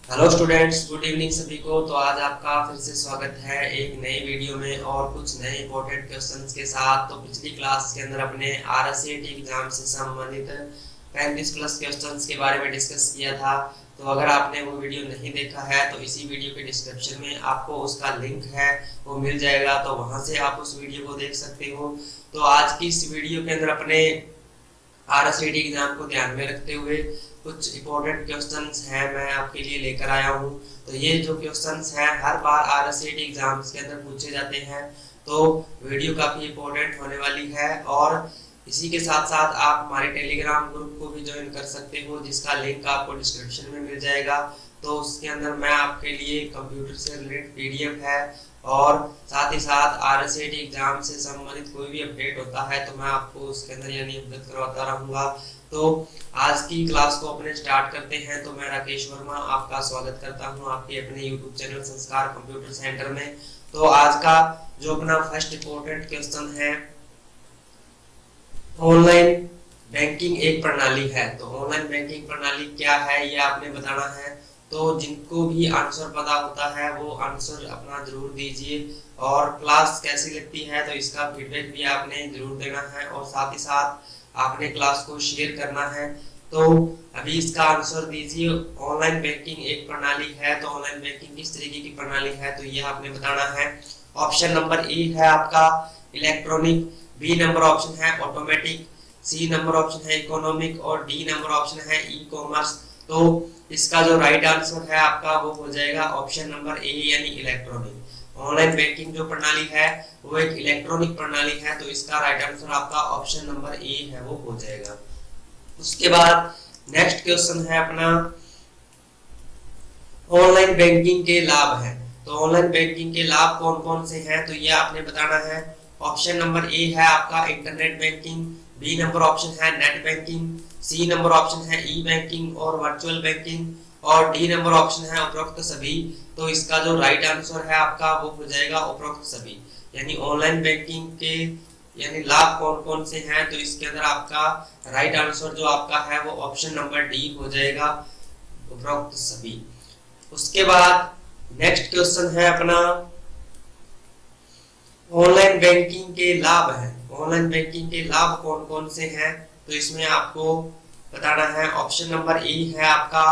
Hello students, good evening सभी को। तो आज आपका फिर से स्वागत है एक नई वीडियो में और कुछ नए इंपॉर्टेंट क्वेश्चंस के साथ। तो पिछली क्लास के अंदर अपने आरएसएटी एग्जाम से संबंधित 35 प्लस क्वेश्चंस के बारे में डिस्कस किया था। तो अगर आपने वो वीडियो नहीं देखा है तो इसी वीडियो के डिस्क्रिप्शन में आपको उसका लिंक है वो मिल जाएगा, तो वहां से आप उस वीडियो को देख सकते हो। तो आज की इस वीडियो के अंदर अपने आरएसएटी एग्जाम को ध्यान में रखते हुए कुछ इंपॉर्टेंट क्वेश्चंस हैं मैं आपके लिए लेकर आया हूं। तो ये जो क्वेश्चंस हैं हर बार आरएसएटी एग्जाम्स के अंदर पूछे जाते हैं, तो वीडियो काफी इंपॉर्टेंट होने वाली है। और इसी के साथ साथ आप हमारे टेलीग्राम ग्रुप को भी ज्वाइन कर सकते हो, जिसका लिंक आपको डिस्क्रिप्शन में मिल जाएगा। तो उसके अंदर मैं आपके लिए कंप्यूटर से रिलेटेड पीडीएफ है और साथ ही साथ आरएसएटी एग्जाम से संबंधित कोई भी अपडेट होता है तो मैं आपको उसके अंदर यानी अपडेट करवाता रहूंगा। तो आज की क्लास को अपने स्टार्ट करते हैं। तो मैं राकेश वर्मा आपका स्वागत करता हूं आपके अपने यूट्यूब चैनल संस्कार कंप्यूटर सेंटर में। तो आज का जो अपना फर्स्ट इंपॉर्टेंट क्वेश्चन है, ऑनलाइन बैंकिंग एक प्रणाली है। तो ऑनलाइन बैंकिंग प्रणाली क्या है ये आपने बताना है। तो जिनको भी आंसर पता होता है वो आंसर अपना जरूर दीजिए, और क्लास कैसी लगती है तो इसका फीडबैक भी आपने जरूर देना है, और साथ ही साथ आपने क्लास को शेयर करना है। तो अभी इसका आंसर दीजिए, ऑनलाइन बैंकिंग एक प्रणाली है। तो ऑनलाइन बैंकिंग किस तरीके की प्रणाली है तो ये आपने बताना है। ऑप्शन नंबर ए है आपका इलेक्ट्रॉनिक, बी नंबर ऑप्शन है ऑटोमेटिक, सी नंबर ऑप्शन है इकोनॉमिक और डी नंबर ऑप्शन है ई कॉमर्स। तो इसका जो राइट आंसर है आपका वो हो जाएगा ऑप्शन नंबर ए यानी इलेक्ट्रॉनिक। ऑनलाइन बैंकिंग जो प्रणाली है वो एक इलेक्ट्रॉनिक प्रणाली है, तो इसका राइट आंसर आपका ऑप्शन नंबर ए है वो हो जाएगा। उसके बाद नेक्स्ट क्वेश्चन है अपना ऑनलाइन बैंकिंग के लाभ है। तो ऑनलाइन बैंकिंग के लाभ कौन कौन से हैं तो ये आपने बताना है। ऑप्शन नंबर ए है आपका internet banking, B number option है net banking, C number option है ई बैंकिंग और वर्चुअल बैंकिंग, और डी नंबर ऑप्शन है उपरोक्त सभी। तो इसका जो राइट आंसर है आपका वो हो जाएगा उपरोक्त सभी। यानी ऑनलाइन बैंकिंग के यानी लाभ कौन कौन से हैं तो इसके अंदर आपका राइट आंसर जो आपका है वो ऑप्शन नंबर डी हो जाएगा, उपरोक्त सभी। उसके बाद नेक्स्ट क्वेश्चन है अपना ऑनलाइन बैंकिंग के लाभ है। ऑनलाइन बैंकिंग के लाभ कौन कौन से हैं तो इसमें आपको बताना है। ऑप्शन नंबर ए है आपका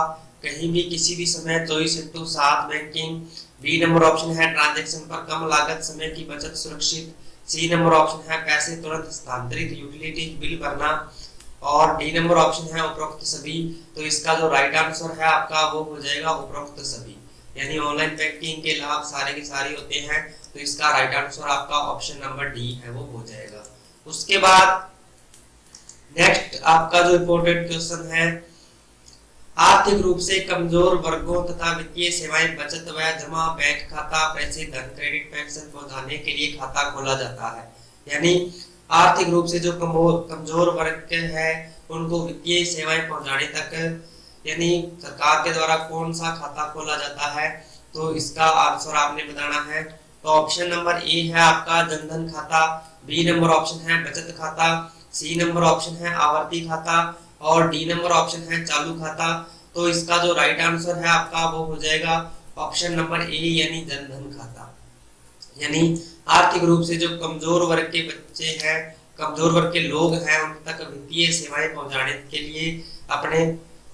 कहीं भी किसी भी समय 24/7 बैंकिंग, बी नंबर ऑप्शन है ट्रांजैक्शन पर कम लागत समय की बचत सुरक्षित, सी नंबर ऑप्शन है पैसे तुरंत हस्तांतरित यूटिलिटी बिल भरना, और डी नंबर ऑप्शन है उपरोक्त सभी। तो इसका जो राइट आंसर है आपका वो हो जाएगा उपरोक्त सभी। यानी ऑनलाइन बैंकिंग के लाभ सारे के सारे होते हैं, तो इसका राइट आंसर आपका ऑप्शन नंबर डी है वो हो जाएगा। उसके बाद नेक्स्ट आपका जो इंपॉर्टेंट क्वेश्चन है, आर्थिक रूप से कमजोर वर्गों तथा वित्तीय सेवाएं बचत व जमा बैंक खाता पैसे धन क्रेडिट पेंशन पहुंचाने के लिए खाता खोला जाता है। यानी आर्थिक रूप से जो कमजोर वर्ग के हैं उनको वित्तीय सेवाएं पहुंचाने तक यानी सरकार के द्वारा कौन सा खाता खोला जाता है तो इसका आंसर आपने बताना है। तो ऑप्शन नंबर ए है आपका जनधन खाता, बी नंबर ऑप्शन है बचत खाता, सी नंबर ऑप्शन है आवर्ती खाता और डी नंबर ऑप्शन है चालू खाता। तो इसका जो राइट आंसर है आपका वो हो जाएगा ऑप्शन नंबर ए यानी जनधन खाता। यानी आर्थिक रूप से जो कमजोर वर्ग के बच्चे हैं, कमजोर वर्ग के लोग हैं, उन तक वित्तीय सेवाएं पहुंचाने के लिए अपने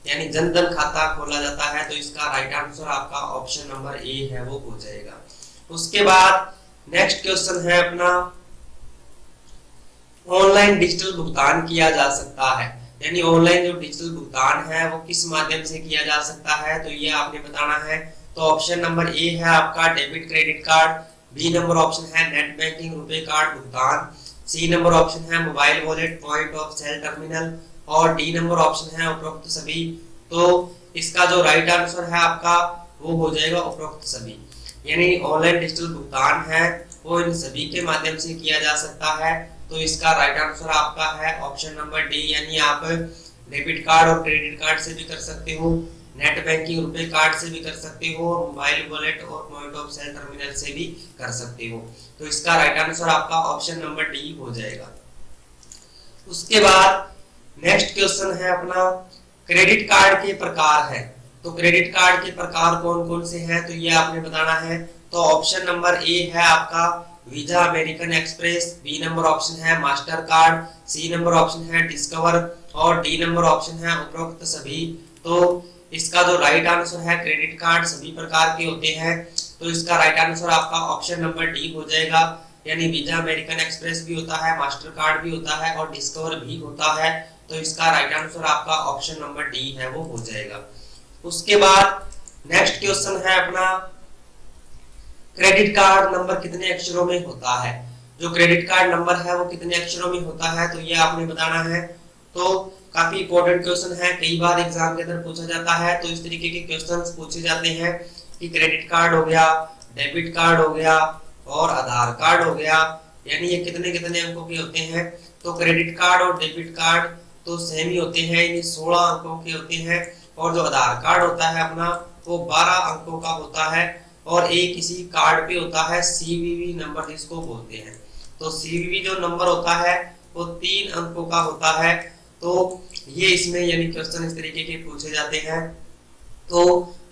यानी जनधन खाता खोला जाता है। तो इसका राइट आंसर आपका ऑप्शन नंबर ए है वो हो जाएगा। उसके बाद नेक्स्ट क्वेश्चन है अपना ऑनलाइन डिजिटल भुगतान किया जा सकता है। यानी ऑनलाइन जो डिजिटल भुगतान है वो किस माध्यम से किया जा सकता है तो ये आपने बताना है। तो ऑप्शन नंबर ए है आपका debit credit card, B number option है नेट बैंकिंग रुपए कार्ड भुगतान, सी नंबर ऑप्शन है mobile wallet point of sale terminal और डी नंबर ऑप्शन है उपरोक्त सभी। तो इसका जो राइट आंसर है आपका वो हो जाएगा उपरोक्त सभी। यानी ऑनलाइन डिजिटल भुगतान है वो इन सभी के माध्यम से किया जा सकता है। तो इसका राइट आंसर आपका है ऑप्शन नंबर डी। यानी आप डेबिट कार्ड और क्रेडिट कार्ड से भी कर सकते हो, नेट बैंकिंग रुपए कार्ड से भी कर सकते हो, मोबाइल वॉलेट और पॉइंट ऑफ सेल टर्मिनल से भी कर सकते हो। तो इसका राइट आंसर आपका ऑप्शन नंबर डी हो जाएगा। उसके बाद नेक्स्ट क्वेश्चन है अपना क्रेडिट कार्ड के प्रकार है। तो क्रेडिट कार्ड के प्रकार कौन कौन से हैं, तो ये आपने बताना है। तो ऑप्शन नंबर ए है आपका Visa American Express, B number option है Mastercard, C number option है डिस्कवर और डी नंबर ऑप्शन है उपरोक्त सभी। तो इसका जो राइट आंसर है, क्रेडिट कार्ड सभी प्रकार के होते हैं, तो इसका राइट आंसर आपका ऑप्शन नंबर डी हो जाएगा। यानी वीजा अमेरिकन एक्सप्रेस भी होता है, मास्टर कार्ड भी होता है और डिस्कवर भी होता है, तो इसका राइट आंसर आपका ऑप्शन नंबर डी है वो हो जाएगा। उसके बाद नेक्स्ट क्वेश्चन है अपना, क्रेडिट कार्ड नंबर कितने अक्षरों में होता है। जो क्रेडिट कार्ड नंबर है वो कितने अक्षरों में होता है, तो ये आपने बताना है। तो काफी इंपॉर्टेंट क्वेश्चन है, कई बार एग्जाम के अंदर पूछा जाता है। तो इस तरीके के क्वेश्चंस पूछे जाते हैं कि क्रेडिट कार्ड हो गया, डेबिट कार्ड हो गया और आधार कार्ड हो गया, यानी ये कितने कितने अंकों के होते हैं। तो क्रेडिट कार्ड और डेबिट कार्ड तो सेम ही होते हैं, ये 16 अंकों के होते हैं। और जो आधार कार्ड होता है अपना वो 12 अंकों का होता है और एक इसी कार्ड पे होता है सीवीवी नंबर जिसको बोलते हैं। तो सीवीवी जो नंबर होता है वो 3 अंकों का होता है। तो ये इसमें यानी क्वेश्चन इस तरीके के पूछे जाते हैं। तो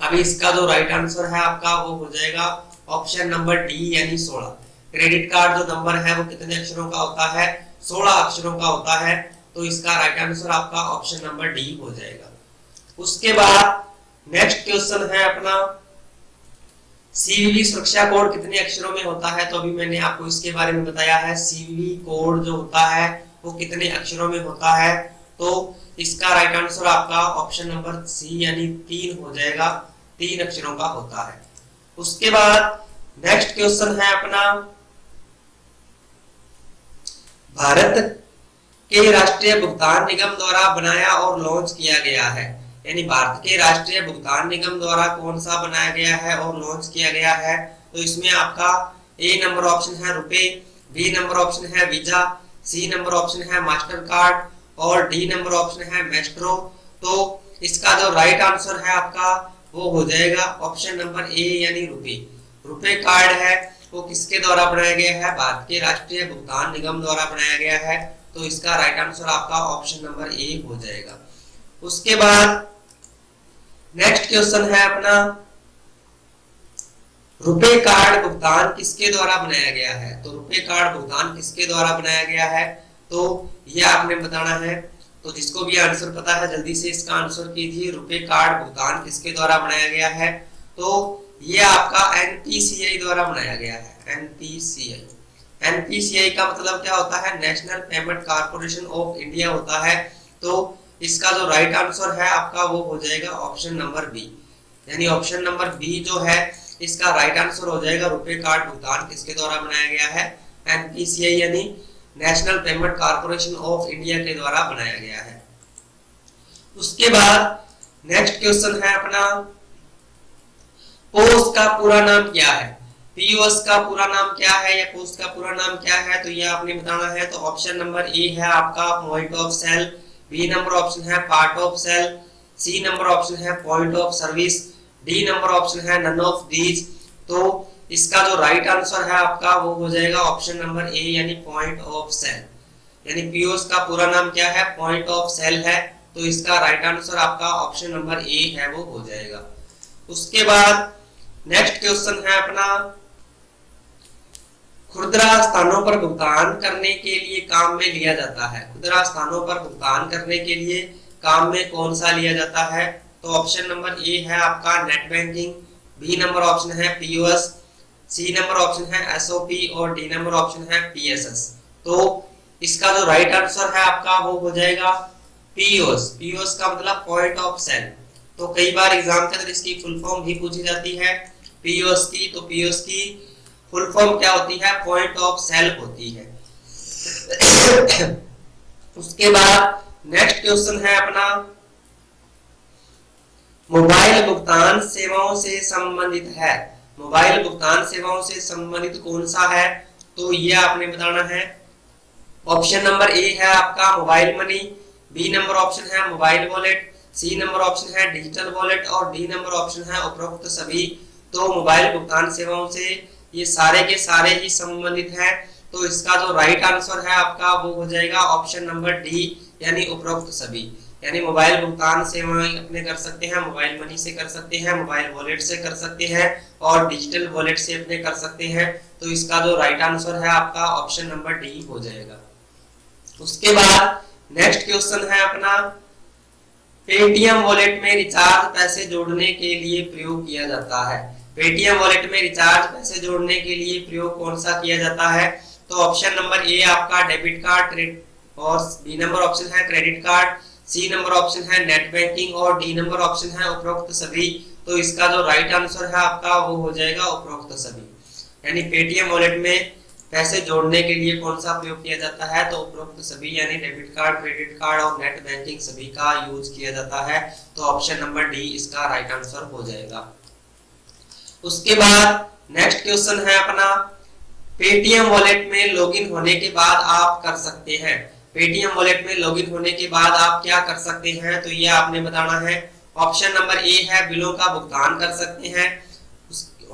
अभी इसका जो राइट आंसर है आपका वो हो जाएगा ऑप्शन नंबर डी यानी 16। क्रेडिट कार्ड जो नंबर है वो कितने अक्षरों का होता है, 16 अक्षरों का होता है, तो इसका राइट आंसर आपका ऑप्शन नंबर डी हो जाएगा। उसके बाद नेक्स्ट क्वेश्चन है अपना, सीवीवी सुरक्षा कोड कितने अक्षरों में होता है। तो अभी मैंने आपको इसके बारे में बताया है, सीवीवी कोड जो होता है वो कितने अक्षरों में होता है। तो इसका राइट आंसर आपका ऑप्शन नंबर सी यानी 3 हो जाएगा, 3 अक्षरों का होता है। उसके बाद नेक्स्ट क्वेश्चन है अपना, भारत के राष्ट्रीय भुगतान निगम द्वारा बनाया और लॉन्च किया गया है। यानी भारत के राष्ट्रीय भुगतान निगम द्वारा कौन सा बनाया गया है और लॉन्च किया गया है। तो इसमें आपका ए नंबर ऑप्शन है रुपए, बी नंबर ऑप्शन है वीजा, सी नंबर ऑप्शन है मास्टर कार्ड और डी नंबर ऑप्शन है मेस्ट्रो। तो इसका जो राइट आंसर है आपका वो हो जाएगा ऑप्शन नंबर ए यानी रुपए। रुपए कार्ड है वो किसके द्वारा बनाया गया है, भारत के राष्ट्रीय भुगतान निगम द्वारा बनाया गया है। तो इसका राइट आंसर आपका ऑप्शन नंबर ए हो जाएगा। उसके बाद नेक्स्ट क्वेश्चन है अपना, रुपए कार्ड भुगतान किसके द्वारा बनाया गया है। तो रुपए कार्ड भुगतान किसके द्वारा बनाया गया है, तो ये आपने बताना है। तो जिसको भी आंसर पता है जल्दी से इसका आंसर कीजिए, रुपए कार्ड भुगतान किसके द्वारा बनाया गया है। तो ये आपका एनपीसीआई द्वारा बनाया गया है, एनपीसीआई। एनपीसीआई का मतलब क्या होता है, national payment corporation of India होता है। तो इसका जो राइट आंसर है आपका वो हो जाएगा ऑप्शन नंबर बी, यानी ऑप्शन नंबर बी जो है इसका राइट आंसर हो जाएगा, रुपए कार्ड भुगतान किसके द्वारा बनाया गया है, एनपीसीआई यानी national payment corporation of India के द्वारा बनाया गया है। उसके बाद नेक्स्ट क्वेश्चन है अपना, पोस्ट का पूरा नाम क्या है। पीओएस का पूरा नाम क्या है या पोस्ट का पूरा नाम क्या है, तो ये आपने बताना है। तो ऑप्शन नंबर ए है आपका point of sale, B number option है part of sale, C number option है point of service, D number option है नन ऑफ दीज। तो इसका जो राइट आंसर है आपका वो हो जाएगा ऑप्शन नंबर ए यानी पॉइंट ऑफ सेल। यानी पीओएस का पूरा नाम क्या है, पॉइंट ऑफ सेल है। तो इसका राइट आंसर आपका ऑप्शन नंबर ए है वो हो जाएगा। उसके बाद नेक्स्ट क्वेश्चन है अपना, खुदरा स्थानों पर भुगतान करने के लिए काम में लिया जाता है। खुदरा स्थानों पर भुगतान करने के लिए काम में कौन सा लिया जाता है। तो ऑप्शन नंबर ए है आपका net banking, B number option है पीओएस, सी नंबर ऑप्शन है एसओपी और डी नंबर ऑप्शन है पीएसएस। तो इसका जो राइट आंसर है आपका वो हो जाएगा पीओएस। पीओएस का मतलब पॉइंट ऑफ सेल। तो कई बार एग्जाम के अंदर इसकी फुल फॉर्म भी पूछी जाती है पीओएस की। तो पीओएस की फुल फॉर्म क्या होती है, पॉइंट ऑफ सेल होती है। उसके बाद नेक्स्ट क्वेश्चन है अपना, मोबाइल भुगतान सेवाओं से संबंधित है। मोबाइल भुगतान सेवाओं से संबंधित कौन सा है, तो ये आपने बताना है। ऑप्शन नंबर ए है आपका mobile money, B number option है mobile wallet, C number option है डिजिटल वॉलेट और डी नंबर ऑप्शन है उपरोक्त सभी। तो मोबाइल भुगतान सेवाओं से ये सारे के सारे ही संबंधित हैं। तो इसका जो राइट आंसर है आपका वो हो जाएगा ऑप्शन नंबर डी यानी उपरोक्त सभी। यानी मोबाइल भुगतान सेवाएं अपने कर सकते हैं, मोबाइल मनी से कर सकते हैं, मोबाइल वॉलेट से कर सकते हैं और डिजिटल वॉलेट से अपने कर सकते हैं। तो इसका जो राइट आंसर है आपका ऑप्शन नंबर डी हो जाएगा। उसके बाद नेक्स्ट क्वेश्चन है अपना, पेटीएम वॉलेट में रिचार्ज पैसे जोड़ने के लिए प्रयोग किया जाता है। पेटीएम वॉलेट में रिचार्ज पैसे जोड़ने के लिए प्रयोग कौन सा किया जाता है? तो ऑप्शन नंबर ए आपका डेबिट कार्ड और बी नंबर ऑप्शन है credit card, C number option है नेट बैंकिंग और डी नंबर ऑप्शन है उपरोक्त सभी। तो इसका जो राइट आंसर है आपका वो हो जाएगा उपरोक्त सभी। यानी पेटीएम वॉलेट में पैसे जोड़ने के लिए कौन सा प्रयोग किया जाता है? तो उपरोक्त सभी, यानी डेबिट कार्ड, क्रेडिट कार्ड और नेट बैंकिंग सभी का यूज किया जाता है। तो ऑप्शन नंबर डी इसका राइट आंसर हो जाएगा। उसके बाद नेक्स्ट क्वेश्चन है अपना, पेटीएम वॉलेट में लॉगिन होने के बाद आप कर सकते हैं। पेटीएम वॉलेट में लॉगिन होने के बाद आप क्या कर सकते हैं? तो ये आपने बताना है। ऑप्शन नंबर ए है बिलों का भुगतान कर सकते हैं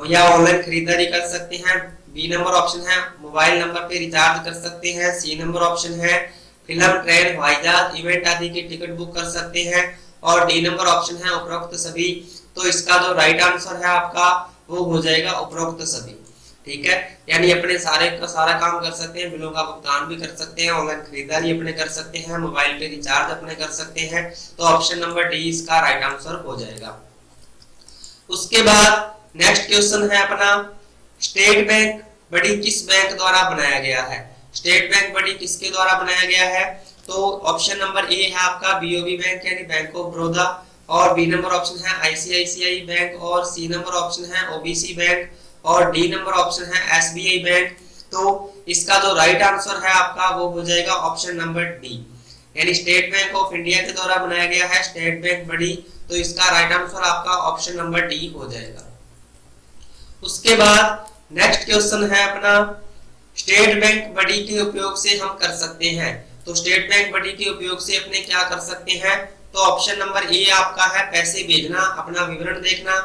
या ऑनलाइन खरीदारी कर सकते हैं, बी नंबर ऑप्शन है मोबाइल नंबर पे रिचार्ज कर सकते हैं, सी नंबर ऑप्शन है फिल्म, ट्रेन, हवाई जहाज, इवेंट आदि की टिकट बुक कर सकते हैं और डी नंबर ऑप्शन है उपरोक्त सभी। तो इसका जो राइट आंसर है आपका वो हो जाएगा उपरोक्त सभी। ठीक है, यानी अपने सारे का सारा काम कर सकते हैं, बिलों का भुगतान भी कर सकते हैं, ऑनलाइन खरीदारी अपने कर सकते हैं, मोबाइल पे रिचार्ज अपने कर सकते हैं। तो ऑप्शन नंबर डी इसका राइट आंसर हो जाएगा। उसके बाद नेक्स्ट क्वेश्चन है अपना, स्टेट बैंक बड़ी किस बैंक द्वारा बनाया गया है? स्टेट बैंक बड़ी किसके द्वारा बनाया गया है? तो ऑप्शन नंबर ए है आपका बीओबी बैंक यानी बैंक ऑफ बड़ौदा और बी नंबर ऑप्शन है आईसीआईसीआई बैंक और सी नंबर ऑप्शन है ओबीसी बैंक और डी नंबर ऑप्शन है एसबीआई बैंक। तो इसका जो राइट आंसर है आपका वो हो जाएगा ऑप्शन नंबर डी, यानी स्टेट बैंक ऑफ इंडिया के द्वारा बनाया गया है स्टेट बैंक बड़ी। तो इसका राइट आंसर आपका ऑप्शन नंबर डी हो जाएगा। उसके बाद नेक्स्ट क्वेश्चन है अपना, स्टेट बैंक बड़ी के उपयोग से हम कर सकते हैं। तो स्टेट बैंक बड़ी के उपयोग से अपने क्या कर सकते हैं? तो ऑप्शन नंबर ए आपका है पैसे भेजना, अपना विवरण देखना,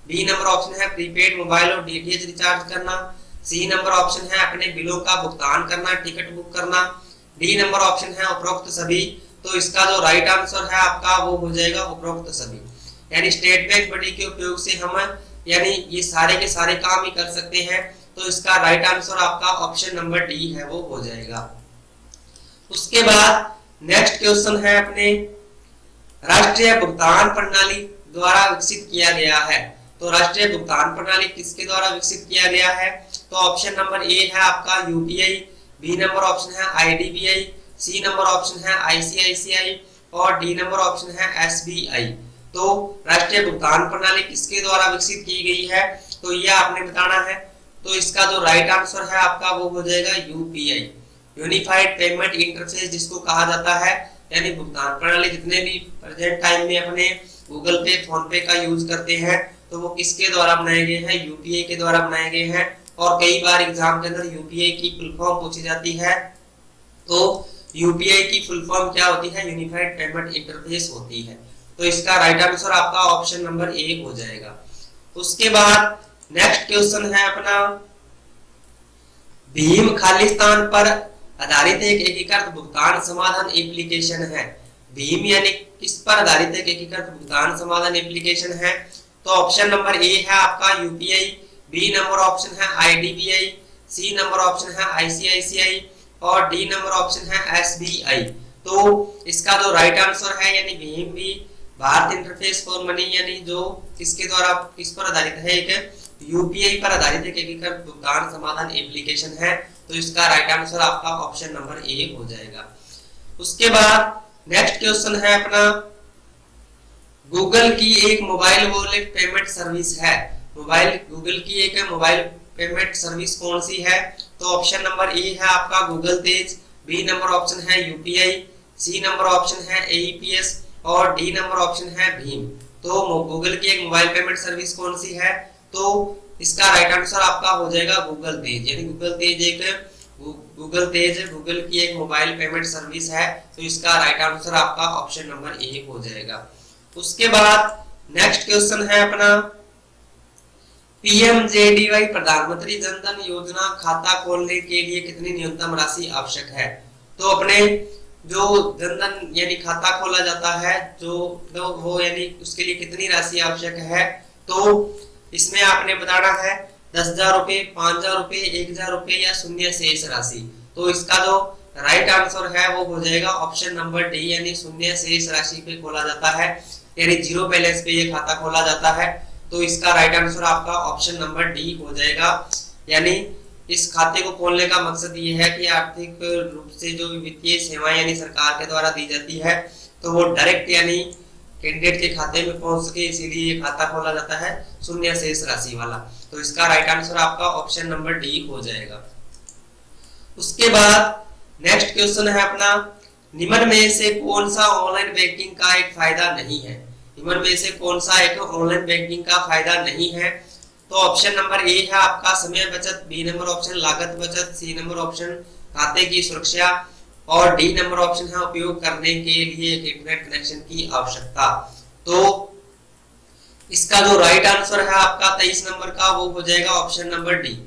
बी नंबर ऑप्शन है प्रीपेड मोबाइल और डीटीएच रिचार्ज करना, सी नंबर ऑप्शन है अपने बिलों का भुगतान करना, टिकट बुक करना, डी नंबर ऑप्शन है उपरोक्त सभी। तो इसका जो राइट आंसर है आपका वो हो जाएगा उपरोक्त सभी। यानी स्टेट बैंक बड़ी के उपयोग से हम यानी ये सारे के सारे काम ही कर सकते हैं। तो इसका राइट आंसर आपका ऑप्शन नंबर डी है वो हो जाएगा। उसके बाद नेक्स्ट क्वेश्चन है अपने, राष्ट्रीय भुगतान प्रणाली द्वारा विकसित किया गया है। तो राष्ट्रीय भुगतान प्रणाली किसके द्वारा विकसित किया गया है? तो ऑप्शन नंबर ए है आपका यूपीआई, बी नंबर ऑप्शन है आईडीबीआई, सी नंबर ऑप्शन है आईसीआईसीआई और डी नंबर ऑप्शन है एसबीआई। तो राष्ट्रीय भुगतान प्रणाली किसके द्वारा विकसित की गई है? तो ये आपने बताना है। तो इसका जो राइट आंसर है आपका वो हो जाएगा यूपीआई, यूनिफाइड पेमेंट इंटरफेस जिसको कहा जाता है। यानी भुगतान प्रणाली जितने भी प्रेजेंट टाइम में अपने गूगल पे, फोन पे का यूज करते हैं तो वो किसके द्वारा बनाए गए हैं? यूपीआई के द्वारा बनाए गए हैं। और कई बार एग्जाम के अंदर यूपीआई की फुल फॉर्म पूछी जाती है। तो यूपीआई की फुल फॉर्म क्या होती है? यूनिफाइड पेमेंट इंटरफेस होती है। तो इसका राइट आंसर आपका ऑप्शन नंबर ए हो जाएगा। उसके बाद नेक्स्ट क्वेश्चन है अपना, भीम खालिस्तान पर आधारित एक एकीकृत भुगतान समाधान एप्लीकेशन है। भीम यानी किस पर आधारित एक एकीकृत भुगतान समाधान एप्लीकेशन है? तो ऑप्शन नंबर ए है आपका यूपीआई, बी नंबर ऑप्शन है आईडीबीआई, सी नंबर ऑप्शन है आईसीआईसीआई और डी नंबर ऑप्शन है एसबीआई। तो इसका जो राइट आंसर है यानी भीम भी भारत इंटरफेस फॉर मनी यानी जो किसके द्वारा किस पर आधारित है? एक यूपीआई पर आधारित एक एकीकृत भुगतान समाधान एप्लीकेशन है। तो इसका राइट आंसर आपका ऑप्शन नंबर ए हो जाएगा। उसके बाद नेक्स्ट क्वेश्चन है अपना, गूगल की एक मोबाइल वॉलेट पेमेंट सर्विस है। गूगल की एक मोबाइल पेमेंट सर्विस कौन सी है? तो ऑप्शन नंबर ए है आपका गूगल तेज, बी नंबर ऑप्शन है यूपीआई, सी नंबर ऑप्शन है एईपीएस और डी नंबर ऑप्शन है भीम। तो गूगल की एक मोबाइल पेमेंट सर्विस कौन सी है? तो इसका राइट आंसर आपका हो जाएगा गूगल तेज, यानी गूगल तेज गूगल की एक मोबाइल पेमेंट सर्विस है। तो इसका राइट आंसर आपका ऑप्शन नंबर ए हो जाएगा। उसके बाद नेक्स्ट क्वेश्चन है अपना, पीएमजेडीवाई प्रधानमंत्री जन धन योजना खाता खोलने के लिए कितनी न्यूनतम राशि आवश्यक है? तो अपने जो जनधन यानी खाता खोला जाता है जो वो यानी उसके लिए कितनी राशि आवश्यक है, तो इसमें आपने बताना है 10,000 रुपए, 5,000 रुपए, 1,000 रुपए या शून्य शेष राशि। तो इसका जो राइट आंसर है वो हो जाएगा ऑप्शन नंबर डी, यानी शून्य शेष राशि पे खोला जाता है, यानी जीरो बैलेंस पे ये खाता खोला जाता है। तो इसका राइट आंसर आपका ऑप्शन नंबर डी हो जाएगा। यानी इस खाते को खोलने का मकसद ये है कि आर्थिक रूप से जो वित्तीय सेवाएं यानी सरकार के द्वारा दी जाती है तो वो डायरेक्ट यानी कैंडिडेट के खाते में पहुंच सके, इसीलिए ये खाता खोला जाता है शून्य शेष राशि वाला। तो इसका राइट आंसर आपका ऑप्शन नंबर डी हो जाएगा। उसके बाद नेक्स्ट क्वेश्चन है अपना, निम्न में से कौन सा ऑनलाइन बैंकिंग का एक फायदा नहीं है? निम्न में से कौन सा एक ऑनलाइन बैंकिंग का फायदा नहीं है? तो ऑप्शन नंबर ए है आपका समय बचत, बी नंबर ऑप्शन लागत बचत, सी नंबर ऑप्शन खाते की सुरक्षा और डी नंबर ऑप्शन है उपयोग करने के लिए एक इंटरनेट कनेक्शन की आवश्यकता। तो इसका जो राइट आंसर है आपका 23 नंबर का वो हो जाएगा ऑप्शन नंबर डी,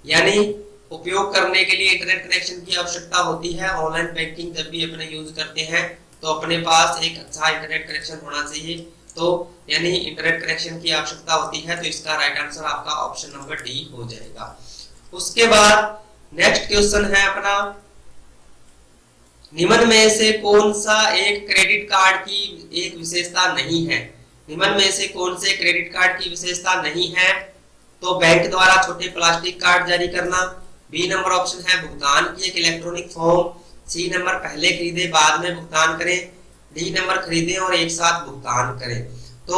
यानी उपयोग करने के लिए इंटरनेट कनेक्शन की आवश्यकता होती है। ऑनलाइन बैंकिंग जब भी अपने यूज करते हैं तो अपने पास एक अच्छा इंटरनेट कनेक्शन होना चाहिए, तो यानी इंटरनेट कनेक्शन की आवश्यकता होती है। तो इसका राइट आंसर आपका ऑप्शन नंबर डी हो जाएगा। उसके बाद नेक्स्ट क्वेश्चन है अपना, निम्न में से कौन सा एक क्रेडिट कार्ड की एक विशेषता नहीं है? निम्न में से कौन से क्रेडिट कार्ड की विशेषता नहीं है? तो बैंक द्वारा छोटे प्लास्टिक कार्ड जारी करना, बी नंबर ऑप्शन है भुगतान की एक इलेक्ट्रॉनिक फॉर्म, सी नंबर पहले खरीदे बाद में भुगतान करें, डी नंबर खरीदे और एक साथ भुगतान करें। तो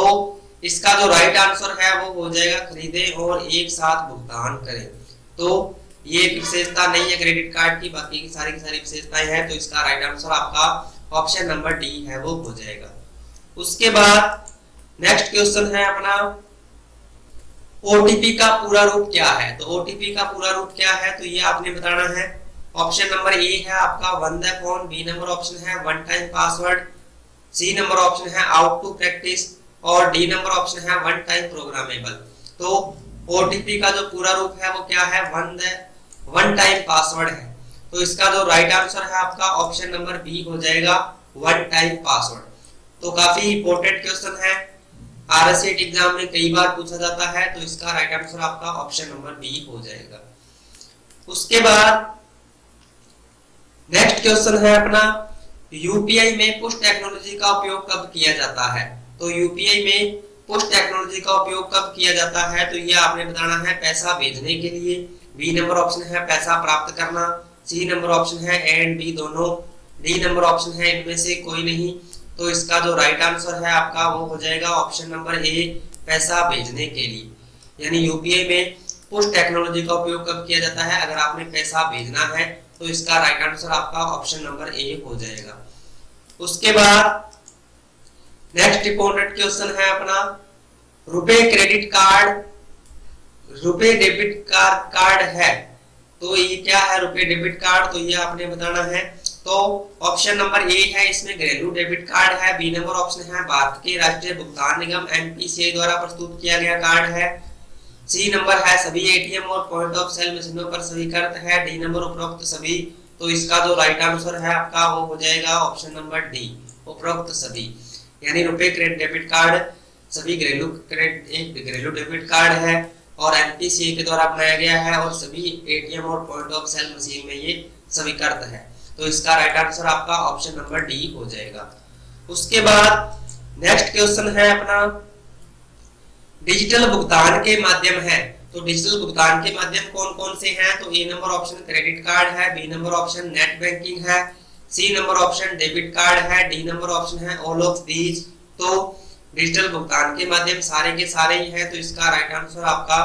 इसका जो राइट आंसर है वो हो जाएगा खरीदे और एक साथ भुगतान करें। तो ये एक विशेषता नहीं है क्रेडिट कार्ड की, बाकी की सारी विशेषताएं हैं। तो इसका राइट आंसर आपका ऑप्शन नंबर डी है वो हो जाएगा। उसके बाद नेक्स्ट क्वेश्चन है अपना, ओटीपी का पूरा रूप क्या है? तो ओटीपी का पूरा रूप क्या है तो ये आपने बताना है। ऑप्शन नंबर ए है आपका one the phone, B number option है one time password, C number option है आउट टू प्रैक्टिस और डी नंबर ऑप्शन है वन टाइम प्रोग्रामेबल। तो ओटीपी का जो पूरा रूप है वो क्या है? वन टाइम पासवर्ड है। तो इसका जो राइट आंसर है आपका ऑप्शन नंबर बी हो जाएगा वन टाइम पासवर्ड। तो काफी इंपॉर्टेंट क्वेश्चन है, आरएसएट एग्जाम में कई बार पूछा जाता है। तो इसका राइट आंसर आपका ऑप्शन नंबर बी हो जाएगा। उसके बाद नेक्स्ट क्वेश्चन है अपना, यूपीआई में पुश टेक्नोलॉजी का उपयोग कब किया जाता है? तो यूपीआई में पुश टेक्नोलॉजी का उपयोग कब किया जाता है तो ये आपने बताना है पैसा भेजने के लिए, बी नंबर ऑप्शन है पैसा प्राप्त करना, सी नंबर ऑप्शन है ए एंड बी दोनों, डी नंबर ऑप्शन है इनमें से कोई नहीं। तो इसका जो राइट आंसर है आपका वो हो जाएगा ऑप्शन नंबर ए, पैसा भेजने के लिए। यानी यूपीआई में पुश टेक्नोलॉजी का उपयोग कब किया जाता है? अगर आपने पैसा भेजना है तो इसका राइट आंसर आपका ऑप्शन नंबर ए हो जाएगा। उसके बाद नेक्स्ट इंपॉर्टेंट क्वेश्चन है अपना, रुपए क्रेडिट कार्ड रुपए डेबिट कार्ड है तो ये क्या है? रुपए डेबिट कार्ड, तो ये आपने बताना है। तो ऑप्शन नंबर ए है इसमें घरेलू डेबिट कार्ड है, बी नंबर ऑप्शन है भारत के राष्ट्रीय भुगतान निगम एनपीसीआई द्वारा प्रस्तुत किया गया कार्ड है, सी नंबर है सभी एटीएम और पॉइंट ऑफ सेल मशीनों पर स्वीकृत है, डी नंबर उपरोक्त सभी। तो इसका जो राइट आंसर है आपका वो हो जाएगा ऑप्शन नंबर डी, उपरोक्त सभी। यानी रुपए क्रेडिट डेबिट कार्ड सभी घरेलू डेबिट कार्ड है और एनपीसीआई के द्वारा बनाया गया है और सभी एटीएम और पॉइंट ऑफ सेल मशीन में ये स्वीकृत है। तो इसका राइट आंसर आपका ऑप्शन नंबर डी हो जाएगा। उसके बाद नेक्स्ट क्वेश्चन है अपना, डिजिटल भुगतान के माध्यम है तो डिजिटल भुगतान के माध्यम कौन कौन से हैं? तो A number option credit card है, B number option net banking है, C number option debit card है, डी नंबर ऑप्शन है ऑल ऑफ दीज। तो डिजिटल भुगतान के माध्यम सारे के सारे ही हैं। तो इसका राइट आंसर आपका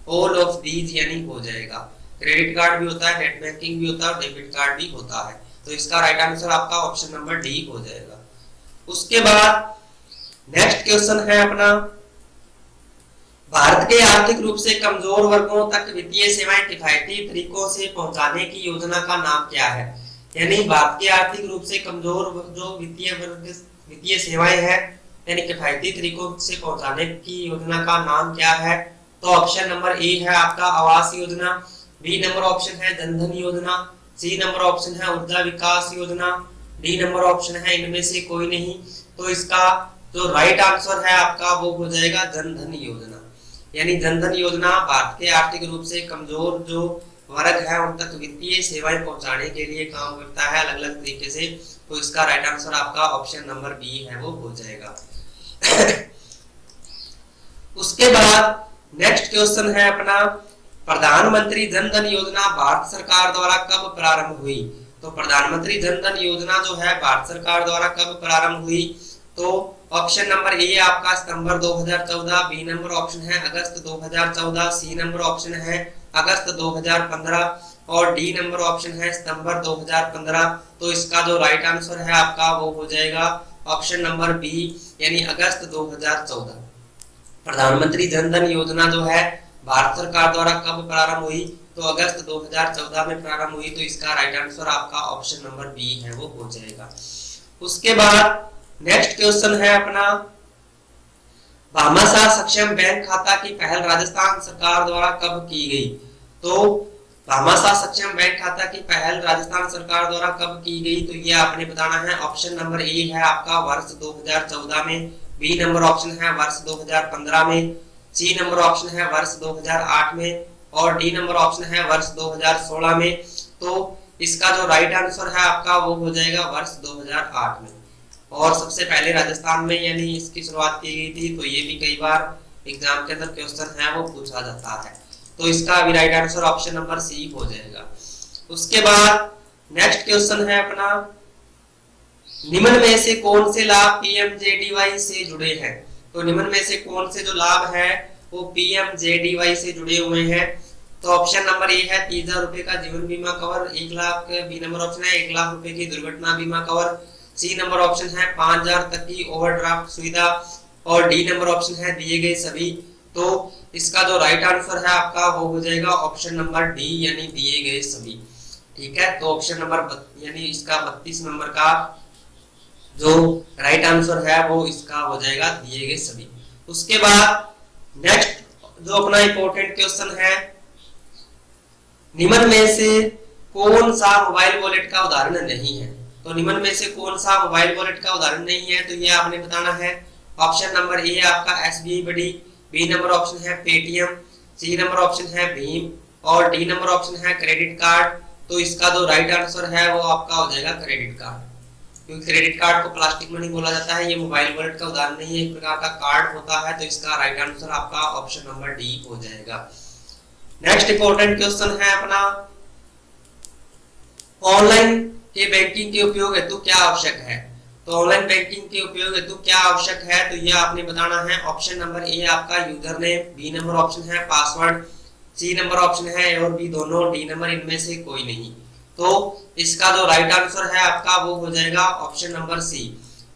ऑल ऑफ दीज यानी हो जाएगा। क्रेडिट कार्ड भी होता है, नेट बैंकिंग भी होता है और डेबिट कार्ड भी होता है। तो इसका राइट आंसर आपका ऑप्शन नंबर डी हो जाएगा। उसके बाद नेक्स्ट क्वेश्चन है अपना, भारत के आर्थिक रूप से कमजोर वर्गों तक वित्तीय सेवाएं किफायती तरीकों से पहुंचाने की योजना का नाम क्या है? यानी भारत के आर्थिक रूप से कमजोर जो वित्तीय सेवाएं हैं यानी किफायती तरीकों से पहुंचाने की योजना का नाम क्या है? तो ऑप्शन नंबर ए है आपका Awas Yojana, B number option है जनधन योजना, सी नंबर ऑप्शन है ऊर्जा विकास योजना, डी नंबर ऑप्शन है, इनमें से कोई नहीं। तो इसका जो राइट आंसर है आपका वो हो जाएगा जन धन योजना। यानी जन धन योजना भारत के आर्थिक रूप से कमजोर जो वर्ग है उन तक वित्तीय सेवाएं पहुंचाने के लिए काम करता है अलग अलग तरीके से। तो इसका राइट आंसर आपका ऑप्शन नंबर बी है वो हो जाएगा। उसके बाद नेक्स्ट क्वेश्चन है अपना, प्रधानमंत्री जन धन योजना भारत सरकार द्वारा कब प्रारंभ हुई? तो प्रधानमंत्री जन धन योजना जो है भारत सरकार द्वारा कब प्रारंभ हुई? तो ऑप्शन नंबर ए आपका सितंबर 2014, बी नंबर ऑप्शन है अगस्त 2014, सी नंबर ऑप्शन है अगस्त 2015 और डी नंबर ऑप्शन है सितंबर 2015। तो इसका जो राइट आंसर है आपका वो हो जाएगा ऑप्शन नंबर बी यानी अगस्त 2014। प्रधानमंत्री जन धन योजना जो है भारत सरकार द्वारा कब प्रारंभ हुई? तो अगस्त 2014 में प्रारंभ हुई। तो इसका राइट आंसर आपका ऑप्शन नंबर बी है वो हो जाएगा। उसके बाद नेक्स्ट क्वेश्चन है अपना, भामाशाह सक्षम बैंक खाता की पहल राजस्थान सरकार द्वारा कब की गई? तो भामाशाह सक्षम बैंक खाता की पहल राजस्थान सरकार द्वारा कब की गई? तो ये आपने बताना है। ऑप्शन नंबर ए है आपका वर्ष 2014 में, बी नंबर ऑप्शन है वर्ष 2015 में, सी नंबर ऑप्शन है वर्ष 2008 में और डी नंबर ऑप्शन है वर्ष 2016 में। तो इसका जो राइट आंसर है आपका वो हो जाएगा वर्ष 2008 में। और सबसे पहले राजस्थान में यानी इसकी शुरुआत की गई थी। तो ये भी कई बार एग्जाम के अंदर क्वेश्चन है वो पूछा जाता है। तो इसका भी right answer option number C हो जाएगा। उसके बाद नेक्स्ट क्वेश्चन है अपना, निम्न में से कौन से लाभ पीएमजेडीवाई से जुड़े हैं? तो निम्न में से कौन से जो लाभ है वो पीएमजेडीवाई से जुड़े हुए हैं? तो ऑप्शन नंबर ए है 30,000 रुपए का जीवन बीमा cover, 1 lakh, B number option है 1 लाख रुपए की दुर्घटना बीमा कवर, सी नंबर ऑप्शन है 5,000 तक की ओवरड्राफ्ट सुविधा और डी नंबर ऑप्शन है दिए गए सभी। तो इसका जो राइट आंसर है आपका वो हो जाएगा ऑप्शन नंबर डी यानी दिए गए सभी। ठीक है, तो ऑप्शन नंबर यानी इसका 32 नंबर का जो राइट आंसर है वो इसका हो जाएगा दिए गए सभी। उसके बाद नेक्स्ट जो अपना इंपॉर्टेंट क्वेश्चन है, निम्न में से कौन सा मोबाइल वॉलेट का उदाहरण नहीं है? तो निम्न में से कौन सा मोबाइल वॉलेट का उदाहरण नहीं है? तो ये आपने बताना है। ऑप्शन नंबर ए आपका एसबीआई बड़ी, बी नंबर ऑप्शन है पेटीएम, सी नंबर ऑप्शन है भीम और डी नंबर ऑप्शन है क्रेडिट कार्ड। तो इसका जो राइट आंसर है वो आपका हो जाएगा क्रेडिट कार्ड, क्योंकि क्रेडिट कार्ड को प्लास्टिक मनी बोला जाता है। ये मोबाइल वॉलेट का उदाहरण नहीं है, एक प्रकार का कार्ड होता है। तो इसका राइट आंसर आपका ऑप्शन नंबर डी हो जाएगा। नेक्स्ट इंपॉर्टेंट क्वेश्चन है अपना, ऑनलाइन के बैंकिंग के उपयोग हेतु क्या आवश्यक है? तो ऑनलाइन बैंकिंग के उपयोग हेतु क्या आवश्यक है? तो ये आपने बताना है। ऑप्शन नंबर ए आपका username, B number option है पासवर्ड, सी नंबर ऑप्शन है ए और बी दोनों, डी नंबर इनमें से कोई नहीं। तो इसका जो राइट आंसर है आपका वो हो जाएगा ऑप्शन नंबर सी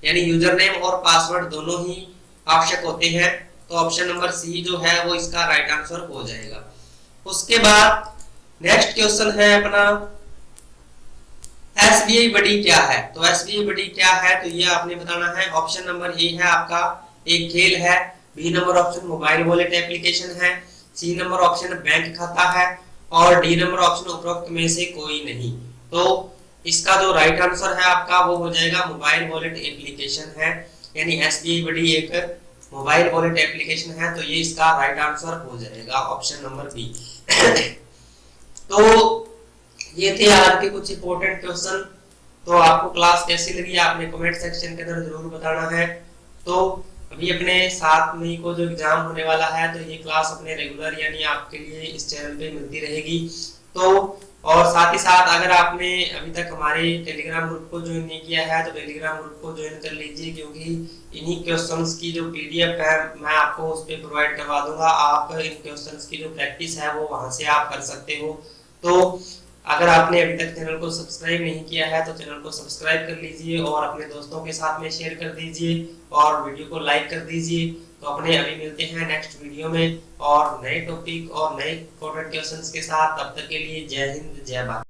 यानी यूजर नेम और पासवर्ड दोनों ही आवश्यक होते हैं। तो ऑप्शन नंबर सी जो है वो इसका राइट आंसर हो जाएगा। उसके बाद नेक्स्ट क्वेश्चन है अपना, एसबीआई बड़ी क्या है? तो एसबीआई बड़ी क्या है? तो ये आपने बताना है। ऑप्शन नंबर ए है आपका एक खेल है, B number option mobile wallet application है, सी नंबर ऑप्शन बैंक खाता है और डी नंबर ऑप्शन उपरोक्त में से कोई नहीं। तो इसका जो राइट आंसर है आपका वो हो जाएगा मोबाइल वॉलेट एप्लीकेशन है, यानी एसबीआई बड़ी एक मोबाइल वॉलेट एप्लीकेशन है। तो ये इसका राइट आंसर हो जाएगा ऑप्शन नंबर बी। तो ये थे आज के कुछ इंपॉर्टेंट क्वेश्चन। तो आपको क्लास कैसी लगी आपने कमेंट सेक्शन के अंदर जरूर बताना है। तो अभी अपने 7 मई को जो एग्जाम होने वाला है तो ये क्लास अपने रेगुलर यानी आपके लिए इस चैनल पे मिलती रहेगी। तो और साथ ही साथ अगर आपने अभी तक हमारे टेलीग्राम ग्रुप को ज्वाइन नहीं किया है तो टेलीग्राम ग्रुप को ज्वाइन कर लीजिए, क्योंकि इन्हीं क्वेश्चंस की जो पीडीएफ है मैं आपको उस पे प्रोवाइड करवा दूंगा। आप इन क्वेश्चंस की जो प्रैक्टिस है वो वहां से आप कर सकते हो। तो अगर आपने अभी तक चैनल को सब्सक्राइब नहीं किया है तो चैनल को सब्सक्राइब कर लीजिए और अपने दोस्तों के साथ में शेयर कर दीजिए और वीडियो को लाइक कर दीजिए। तो अपने अभी मिलते हैं नेक्स्ट वीडियो में और नए टॉपिक और नए इंपॉर्टेंट क्वेश्चंस के साथ। तब तक के लिए जय हिंद जय भारत।